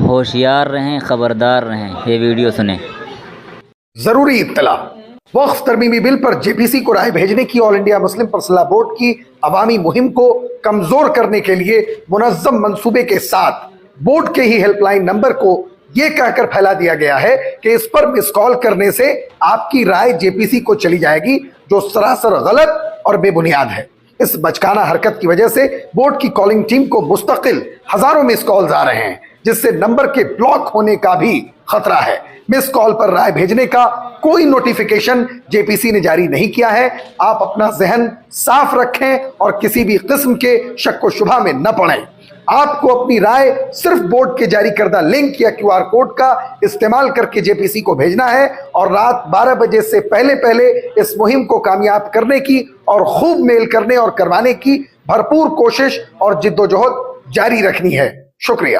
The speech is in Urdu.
ہوشیار رہیں، خبردار رہیں۔ یہ ویڈیو سنیں۔ ضروری اطلاع: وقف ترمیمی بل پر جے پی سی کو رائے بھیجنے کی آل انڈیا مسلم پرسنل بورڈ کی عوامی مہم کو کمزور کرنے کے لیے منظم منصوبے کے ساتھ بورڈ کے ہی ہیلپ لائن نمبر کو یہ کہہ کر پھیلا دیا گیا ہے کہ اس پر مس کال کرنے سے آپ کی رائے جے پی سی کو چلی جائے گی، جو سراسر غلط اور بے بنیاد ہے۔ اس بچکانہ حرکت کی وجہ سے بورڈ کی کالنگ ٹیم کو مستقل ہزاروں مس کالز آ رہے ہیں، جس سے نمبر کے بلاک ہونے کا بھی خطرہ ہے۔ مس کال پر رائے بھیجنے کا کوئی نوٹیفیکیشن جے پی سی نے جاری نہیں کیا ہے۔ آپ اپنا ذہن صاف رکھیں اور کسی بھی قسم کے شک و شبہ میں نہ پڑیں۔ آپ کو اپنی رائے صرف بورڈ کے جاری کردہ لنک یا کیو آر کوڈ کا استعمال کر کے جے پی سی کو بھیجنا ہے اور رات 12 بجے سے پہلے اس مہم کو کامیاب کرنے کی اور خوب میل کرنے اور کروانے کی بھرپور کوشش اور جد و جہد جاری رکھنی ہے۔ شکریہ۔